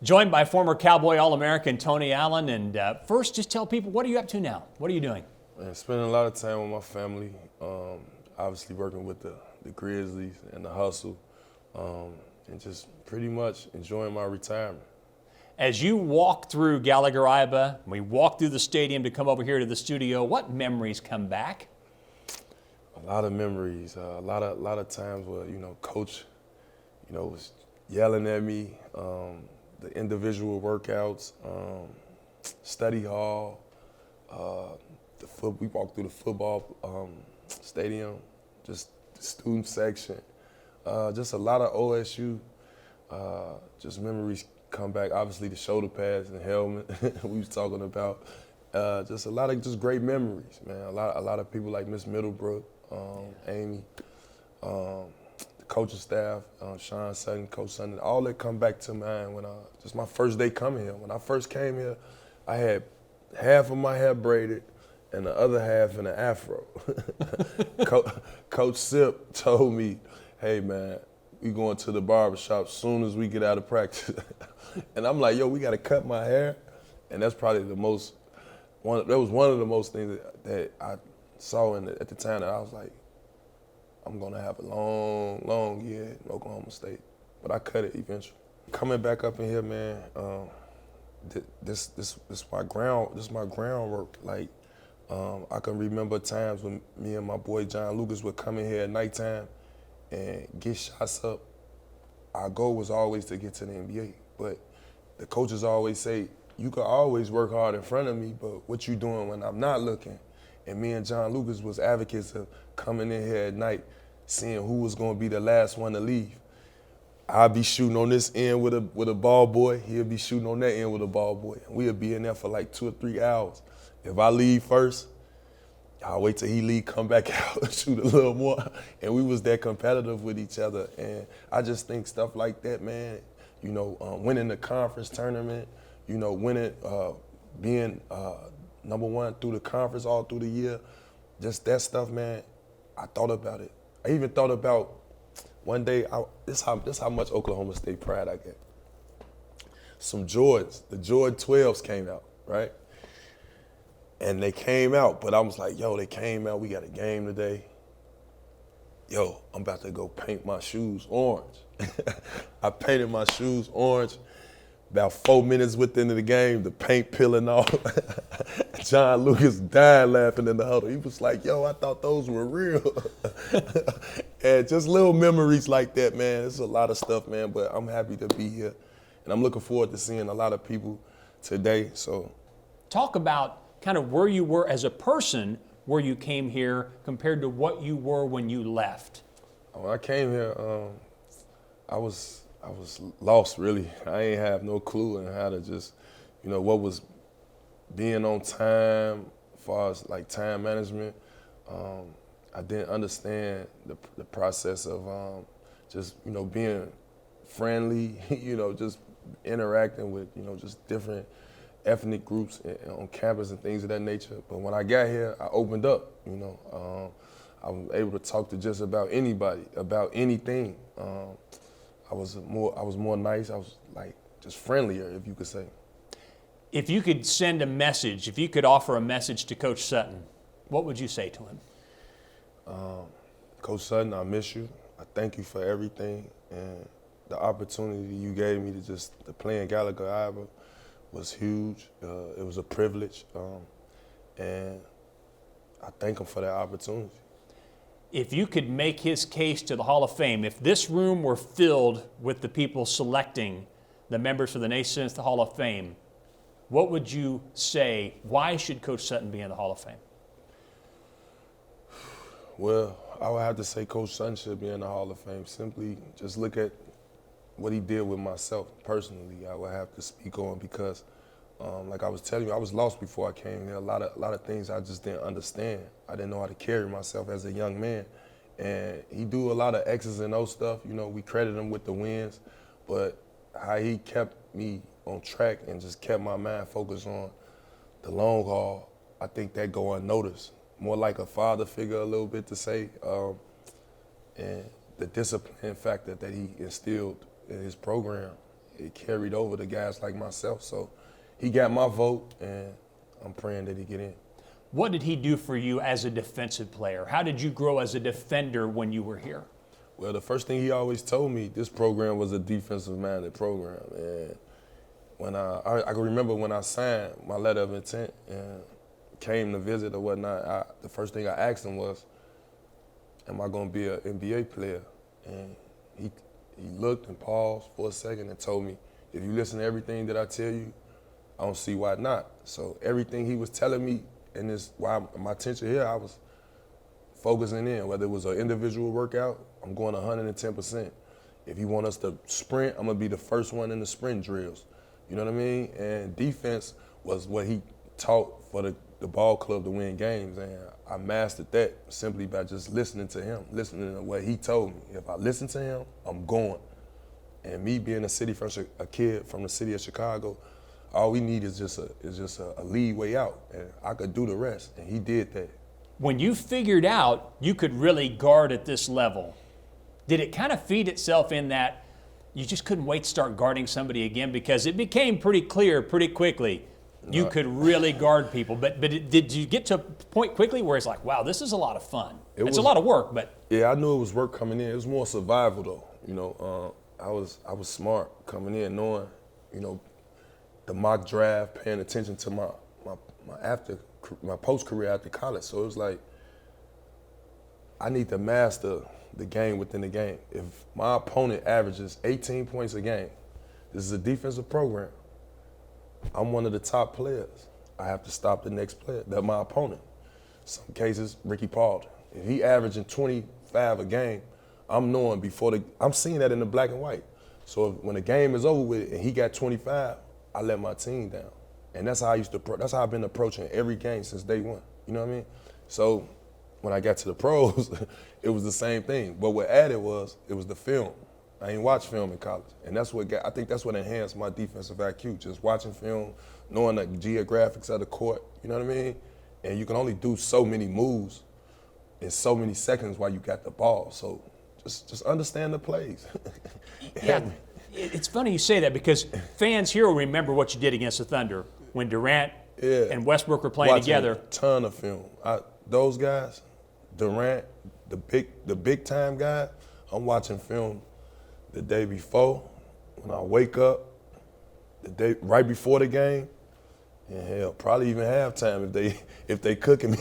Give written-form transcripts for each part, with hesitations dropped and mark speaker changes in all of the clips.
Speaker 1: Joined by former Cowboy All-American Tony Allen. And first, just tell people, what are you up to now? What are you doing?
Speaker 2: Man, spending a lot of time with my family, obviously working with the Grizzlies and the hustle, and just pretty much enjoying my retirement.
Speaker 1: As you walk through Gallagher-Iba, we walk through the stadium to come over here to the studio, what memories come back?
Speaker 2: A lot of memories, a lot of times where, Coach, was yelling at me, the individual workouts, study hall, we walked through the football stadium, just the student section, just a lot of OSU, just memories come back. Obviously the shoulder pads and helmet we was talking about, just a lot of just great memories, man. A lot of people like Miss Middlebrook, Amy, the coaching staff, Sean Sutton, Coach Sutton, all that come back to mind when just my first day coming here. When I first came here, I had half of my hair braided and the other half in an afro. Coach Sip told me, hey man, we going to the barbershop as soon as we get out of practice. And I'm like, yo, we gotta cut my hair. And that's probably that was one of the most things that I saw at the time that I was like, I'm gonna have a long, long year in Oklahoma State. But I cut it eventually. Coming back up in here, man, this my groundwork. Like, I can remember times when me and my boy John Lucas would come in here at nighttime and get shots up. Our goal was always to get to the NBA, but the coaches always say, you can always work hard in front of me, but what you doing when I'm not looking? And me and John Lucas was advocates of coming in here at night, seeing who was gonna be the last one to leave. I'll be shooting on this end with a ball boy, he'll be shooting on that end with a ball boy. And we'll be in there for like 2 or 3 hours. If I leave first, I'll wait till he leave, come back out and shoot a little more. And we was that competitive with each other. And I just think stuff like that, man, winning the conference tournament, winning, being number one through the conference all through the year, just that stuff, man, I thought about it. I even thought about one day, this how much Oklahoma State pride I get. Some Jordans, the Jordan 12s came out, right? And they came out, but I was like, yo, they came out, we got a game today. Yo, I'm about to go paint my shoes orange. I painted my shoes orange. About 4 minutes within the game, the paint peeling off. John Lucas died laughing in the huddle. He was like, yo, I thought those were real. And just little memories like that, man. It's a lot of stuff, man, but I'm happy to be here. And I'm looking forward to seeing a lot of people today, so. Talk
Speaker 1: about kind of where you were as a person where you came here compared to what you were when you left.
Speaker 2: When I came here, I was lost, really. I ain't have no clue on how to just, what was being on time as far as like time management. I didn't understand the process of just, being friendly, just interacting with, just different ethnic groups on campus and things of that nature. But when I got here, I opened up, I was able to talk to just about anybody, about anything. I was more nice. I was like just friendlier, if you could say.
Speaker 1: If you could send a message, if you could offer a message to Coach Sutton, what would you say to him?
Speaker 2: Coach Sutton, I miss you. I thank you for everything, and the opportunity you gave me to play in Gallagher-Iba was huge. It was a privilege, and I thank him for that opportunity.
Speaker 1: If you could make his case to the Hall of Fame, if this room were filled with the people selecting the members for the Naismith Hall of Fame, what would you say? Why should Coach Sutton be in the Hall of Fame?
Speaker 2: Well, I would have to say Coach Sutton should be in the Hall of Fame. Simply just look at what he did with myself personally. I would have to speak on because, like I was telling you, I was lost before I came here. A lot of things I just didn't understand. I didn't know how to carry myself as a young man. And he do a lot of X's and O stuff. We credit him with the wins, but how he kept me on track and just kept my mind focused on the long haul, I think that go unnoticed. More like a father figure a little bit to say, and the discipline factor that he instilled in his program, it carried over to guys like myself. So he got my vote, and I'm praying that he get in.
Speaker 1: What did he do for you as a defensive player? How did you grow as a defender when you were here?
Speaker 2: Well, the first thing he always told me, this program was a defensive-minded program. And when I can remember when I signed my letter of intent and came to visit or whatnot, the first thing I asked him was, am I going to be an NBA player? And he looked and paused for a second and told me, if you listen to everything that I tell you, I don't see why not. So everything he was telling me, and this why my attention here, I was focusing in. Whether it was an individual workout, I'm going 110%. If you want us to sprint, I'm gonna be the first one in the sprint drills. You know what I mean? And defense was what he taught for the ball club to win games, and I mastered that simply by just listening to him, listening to what he told me. If I listen to him, I'm going. And me being a kid from the city of Chicago, all we need is just a lead way out, and I could do the rest, and he did that.
Speaker 1: When you figured out you could really guard at this level, did it kind of feed itself in that you just couldn't wait to start guarding somebody again, because it became pretty clear pretty quickly you could really guard people? But did you get to a point quickly where it's like, wow, this is a lot of fun? It's a lot of work, but.
Speaker 2: Yeah, I knew it was work coming in. It was more survival though. You know, I was smart coming in, knowing, you know, the mock draft, paying attention to my post career after college. So it was like, I need to master the game within the game. If my opponent averages 18 points a game, this is a defensive program, I'm one of the top players. I have to stop the next player, my opponent. Some cases, Ricky Paul. If he averaging 25 a game, I'm knowing I'm seeing that in the black and white. So when the game is over with and he got 25, I let my team down. And that's how that's how I've been approaching every game since day one. You know what I mean? So when I got to the pros, it was the same thing. But what added it was the film. I ain't watched film in college. And I think that's what enhanced my defensive IQ, just watching film, knowing the geographics of the court, you know what I mean? And you can only do so many moves in so many seconds while you got the ball. So just understand the plays.
Speaker 1: Yeah, it's funny you say that, because fans here will remember what you did against the Thunder when Durant and Westbrook were playing together.
Speaker 2: A ton of film. Those guys, Durant, the big time guy, I'm watching film the day before, when I wake up, the day right before the game, and hell, probably even halftime if they cooking me.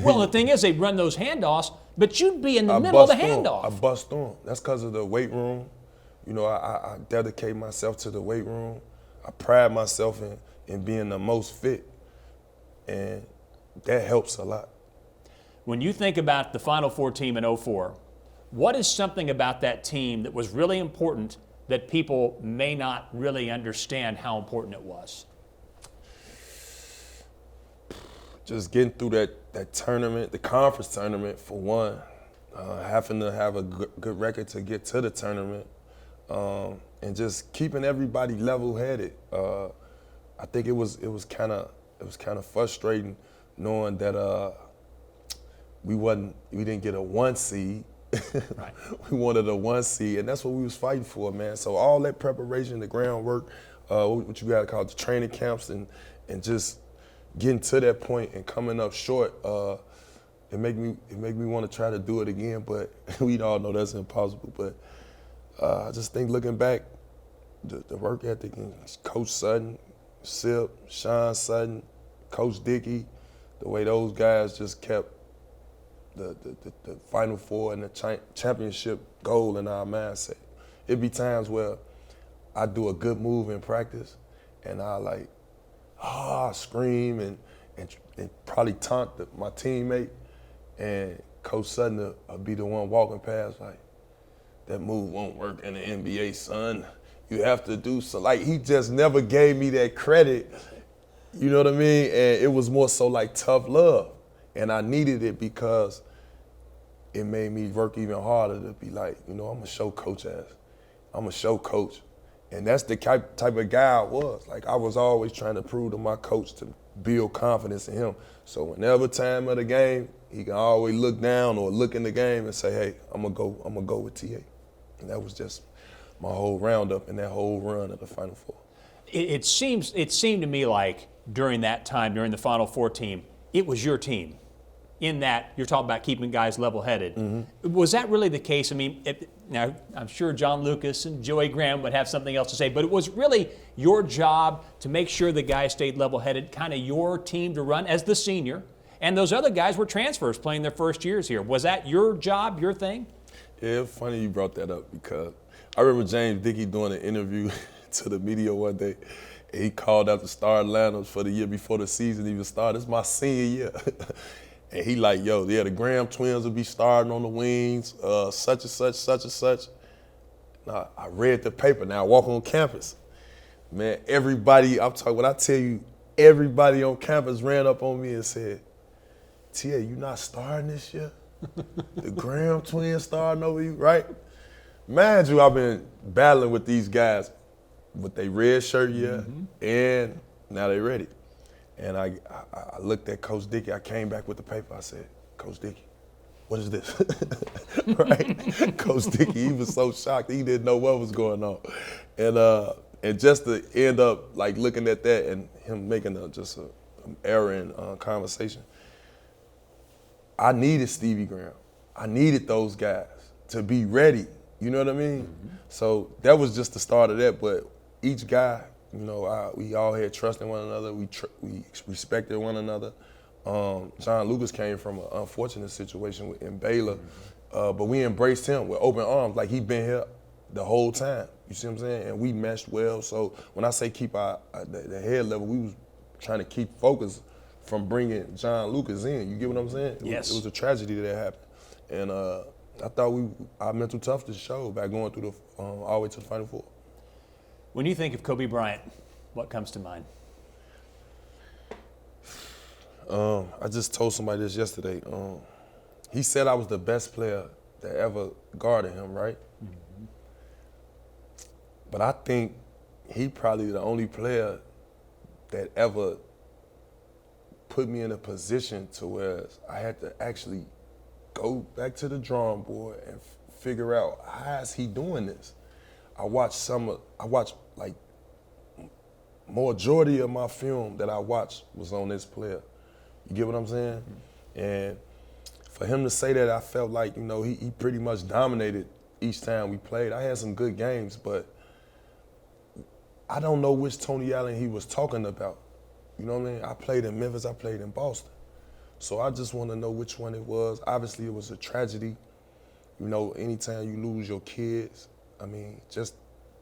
Speaker 1: Well, the thing is, they run those handoffs, but you'd be in the middle of the handoff.
Speaker 2: I bust through 'em. That's because of the weight room. You know, I dedicate myself to the weight room. I pride myself in being the most fit, and that helps a lot.
Speaker 1: When you think about the Final Four team in 04, what is something about that team that was really important that people may not really understand how important it was?
Speaker 2: Just getting through that tournament, the conference tournament for one, having to have a good record to get to the tournament, and just keeping everybody level-headed. I think it was kind of frustrating knowing that we didn't get a 1 seed. Right. We wanted a 1 seed, and that's what we was fighting for, man. So all that preparation, the groundwork, what you gotta call the training camps, and just getting to that point and coming up short, it make me want to try to do it again, but we all know that's impossible. But I just think looking back, the work ethic, and Coach Sutton, Sip, Sean Sutton, Coach Dickey, the way those guys just kept the Final Four and the championship goal in our mindset. It'd be times where I do a good move in practice, and I scream and probably taunt my teammate, and Coach Sutton will be the one walking past like, that move won't work in the NBA, son. You have to do so. Like, he just never gave me that credit. You know what I mean? And it was more so like tough love. And I needed it because it made me work even harder to be like, I'm going to show Coach ass. I'm going to show Coach. And that's the type of guy I was. Like, I was always trying to prove to my coach to build confidence in him. So whenever time of the game, he can always look down or look in the game and say, hey, I'm gonna go with TA. And that was just my whole roundup and that whole run of the Final Four.
Speaker 1: It seemed to me like during that time, during the Final Four team, it was your team. In that you're talking about keeping guys level-headed. Mm-hmm. Was that really the case? I mean, now I'm sure John Lucas and Joey Graham would have something else to say, but it was really your job to make sure the guys stayed level-headed, kind of your team to run as the senior, and those other guys were transfers playing their first years here. Was that your job, your thing?
Speaker 2: Yeah, it's funny you brought that up because I remember James Dickey doing an interview to the media one day. And he called out the starting lineups for the year before the season even started. It's my senior year. And he like, yo, yeah, the Graham twins will be starting on the wings, such and such, such and such. Now, I read the paper. Now I walk on campus. Man, everybody, when I tell you, everybody on campus ran up on me and said, Tia, you not starting this year? The Graham twins starting over you, right? Mind you, I've been battling with these guys with their red shirt year, and now they ready. And I looked at Coach Dickey. I came back with the paper. I said, Coach Dickey, what is this? Right? Coach Dickey, he was so shocked. He didn't know what was going on. And just to end up like looking at that and him making just an error in conversation, I needed Stevie Graham. I needed those guys to be ready. You know what I mean? Mm-hmm. So that was just the start of that. But each guy, you know, we all had trust in one another. We respected one another. John Lucas came from an unfortunate situation in Baylor, but we embraced him with open arms, like he'd been here the whole time. You see what I'm saying? And we meshed well. So when I say keep the head level, we was trying to keep focus from bringing John Lucas in. You get what I'm saying?
Speaker 1: Yes.
Speaker 2: It was a tragedy that happened, and I thought our mental toughness showed by going through all the way to the Final Four.
Speaker 1: When you think of Kobe Bryant, what comes to mind?
Speaker 2: I just told somebody this yesterday. He said I was the best player that ever guarded him, right? Mm-hmm. But I think he probably the only player that ever put me in a position to where I had to actually go back to the drawing board and figure out how is he doing this. I watched like majority of my film that I watched was on this player. You get what I'm saying? Mm-hmm. And for him to say that, I felt like, you know, he pretty much dominated each time we played. I had some good games, but I don't know which Tony Allen he was talking about. You know what I mean? I played in Memphis, I played in Boston. So I just want to know which one it was. Obviously, it was a tragedy. You know, anytime you lose your kids, I mean, just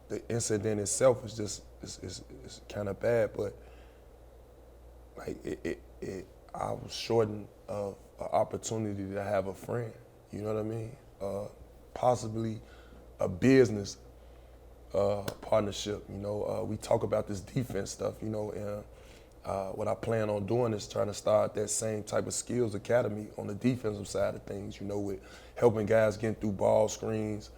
Speaker 2: the incident itself is just it's kind of bad, but like I was shortened of an opportunity to have a friend. You know what I mean? Possibly a business partnership. You know, we talk about this defense stuff. You know, and what I plan on doing is trying to start that same type of skills academy on the defensive side of things. You know, with helping guys getting through ball screens,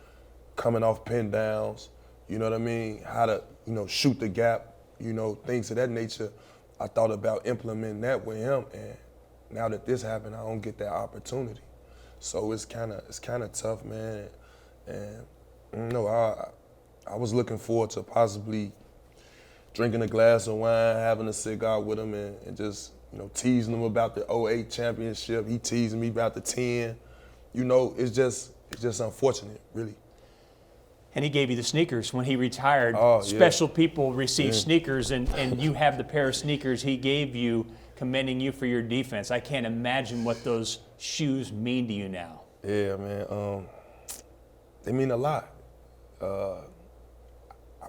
Speaker 2: coming off pin downs. You know what I mean? How to, you know, shoot the gap, you know, things of that nature. I thought about implementing that with him, and now that this happened, I don't get that opportunity. So it's kind of tough, man. And you know, I was looking forward to possibly drinking a glass of wine, having a cigar with him, and just, you know, teasing him about the 08 championship. He teasing me about the 10. You know, it's just unfortunate, really.
Speaker 1: And he gave you the sneakers when he retired.
Speaker 2: Oh,
Speaker 1: Special people receive sneakers, and you have the pair of sneakers he gave you, commending you for your defense. I can't imagine what those shoes mean to you now.
Speaker 2: Yeah, man. They mean a lot. I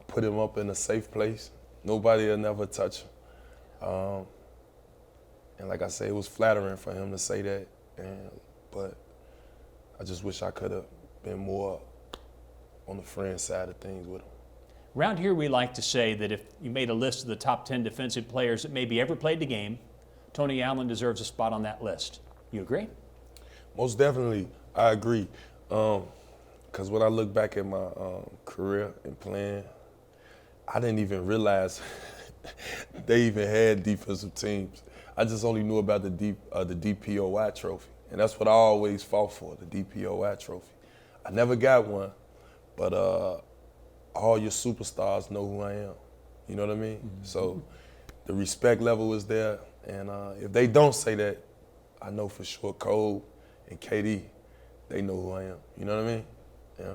Speaker 2: put him up in a safe place. Nobody will never touch him. And like I say, it was flattering for him to say that. But I just wish I could have been more on the friend side of things with him.
Speaker 1: Around here, we like to say that if you made a list of the top 10 defensive players that maybe ever played the game, Tony Allen deserves a spot on that list. You agree?
Speaker 2: Most definitely, I agree. Because when I look back at my career and playing, I didn't even realize they even had defensive teams. I just only knew about the DPOI trophy, and that's what I always fought for, the DPOI trophy. I never got one, but all your superstars know who I am. You know what I mean? So the respect level is there, and if they don't say that, I know for sure Kobe and KD, they know who I am. You know what I mean? Yeah.